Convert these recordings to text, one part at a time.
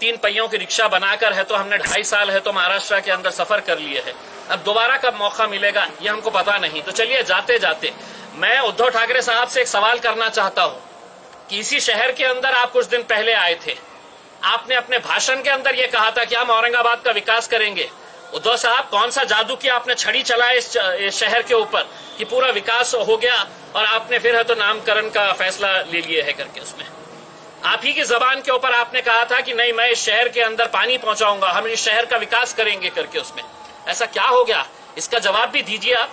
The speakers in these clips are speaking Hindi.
3 पहियों की रिक्शा बनाकर है तो हमने 2.5 साल है तो महाराष्ट्र के अंदर सफर कर लिए है। अब दोबारा कब मौका मिलेगा ये हमको पता नहीं। तो चलिए जाते जाते मैं उद्धव ठाकरे साहब से एक सवाल करना चाहता हूं कि इसी शहर के अंदर आप कुछ दिन पहले आए थे, आपने अपने भाषण के अंदर यह कहा था कि हम औरंगाबाद का विकास करेंगे। उद्धव साहब, कौन सा जादू किया आपने, छड़ी चलाए इस शहर के ऊपर कि पूरा विकास हो गया और आपने फिर है तो नामकरण का फैसला ले लिए है करके। उसमें आप ही की जबान के ऊपर आपने कहा था कि नहीं, मैं इस शहर के अंदर पानी पहुंचाऊंगा, हम इस शहर का विकास करेंगे करके। उसमें ऐसा क्या हो गया, इसका जवाब भी दीजिए आप,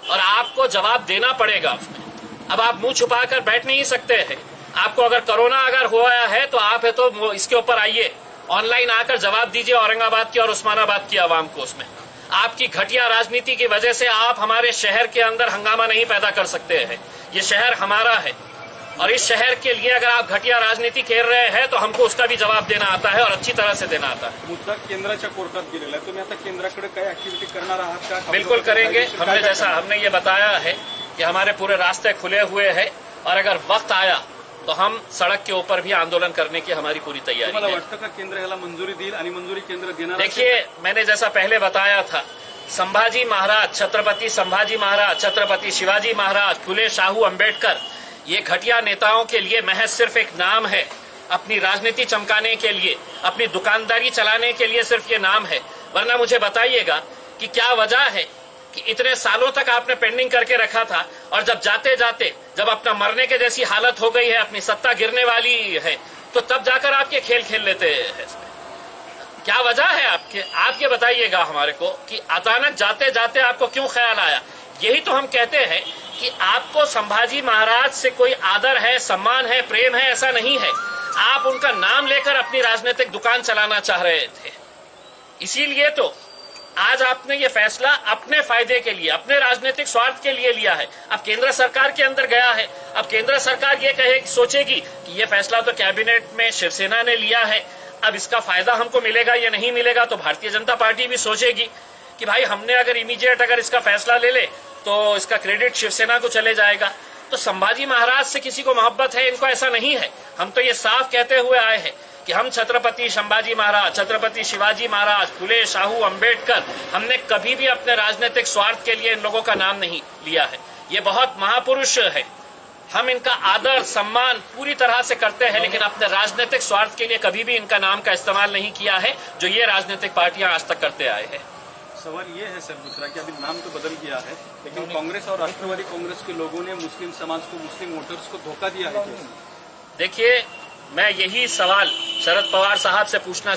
और आपको जवाब देना पड़ेगा उसमें। अब आप मुंह छुपा कर बैठ नहीं सकते हैं। आपको अगर कोरोना अगर हुआ है तो आप है तो इसके ऊपर आइए, ऑनलाइन आकर जवाब दीजिए औरंगाबाद की और उस्मानाबाद की आवाम को। उसमें आपकी घटिया राजनीति की वजह से आप हमारे शहर के अंदर हंगामा नहीं पैदा कर सकते हैं। ये शहर हमारा है और इस शहर के लिए अगर आप घटिया राजनीति खेल रहे हैं तो हमको उसका भी जवाब देना आता है और अच्छी तरह से देना आता है। मुद्दा केंद्राच्या कोर्टात गेलेला आहे, तुम्ही आता केंद्राकडे काय ऍक्टिव्हिटी करणार आहात का? बिल्कुल करेंगे। हमने ये बताया है कि हमारे पूरे रास्ते खुले हुए हैं और अगर वक्त आया तो हम सड़क के ऊपर भी आंदोलन करने की हमारी पूरी तैयारी है। वाटतं का केंद्र याला मंजुरी देईल आणि मंजुरी केंद्र देणार? देखिए, मैंने जैसा पहले बताया था, संभाजी महाराज, छत्रपति संभाजी महाराज, छत्रपति शिवाजी महाराज, फुले शाहू अम्बेडकर, ये घटिया नेताओं के लिए महज सिर्फ एक नाम है। अपनी राजनीति चमकाने के लिए, अपनी दुकानदारी चलाने के लिए सिर्फ ये नाम है। वरना मुझे बताइएगा कि क्या वजह है कि इतने सालों तक आपने पेंडिंग करके रखा था और जब जाते जाते जब अपना मरने के जैसी हालत हो गई है, अपनी सत्ता गिरने वाली है, तो तब जाकर आप ये खेल खेल लेते हैं। क्या वजह है आपके, आप ये बताइएगा हमारे को कि अचानक जाते जाते आपको क्यों ख्याल आया। यही तो हम कहते हैं कि आपको संभाजी महाराज से कोई आदर है, सम्मान है, प्रेम है, ऐसा नहीं है। आप उनका नाम लेकर अपनी राजनीतिक दुकान चलाना चाह रहे थे। इसीलिए तो आज आपने ये फैसला अपने फायदे के लिए, अपने राजनीतिक स्वार्थ के लिए लिया है। अब केंद्र सरकार के अंदर गया है, अब केंद्र सरकार ये सोचेगी कि ये फैसला तो कैबिनेट में शिवसेना ने लिया है, अब इसका फायदा हमको मिलेगा या नहीं मिलेगा। तो भारतीय जनता पार्टी भी सोचेगी कि भाई हमने अगर इमीडिएट अगर इसका फैसला ले ले तो इसका क्रेडिट शिवसेना को चले जाएगा। तो संभाजी महाराज से किसी को मोहब्बत है, इनको ऐसा नहीं है। हम तो ये साफ कहते हुए आए हैं कि हम छत्रपति संभाजी महाराज, छत्रपति शिवाजी महाराज, फुले शाहू अम्बेडकर, हमने कभी भी अपने राजनीतिक स्वार्थ के लिए इन लोगों का नाम नहीं लिया है। ये बहुत महापुरुष है, हम इनका आदर सम्मान पूरी तरह से करते हैं, लेकिन अपने राजनीतिक स्वार्थ के लिए कभी भी इनका नाम का इस्तेमाल नहीं किया है, जो ये राजनीतिक पार्टियां आज तक करते आए हैं। सवाल ये है सर दूसरा कि अभी नाम तो बदल गया है, लेकिन कांग्रेस और राष्ट्रवादी कांग्रेस के लोगों ने मुस्लिम समाज को, मुस्लिम वोटर्स को धोखा दिया है। देखिए, मैं यही सवाल शरद पवार साहब से पूछना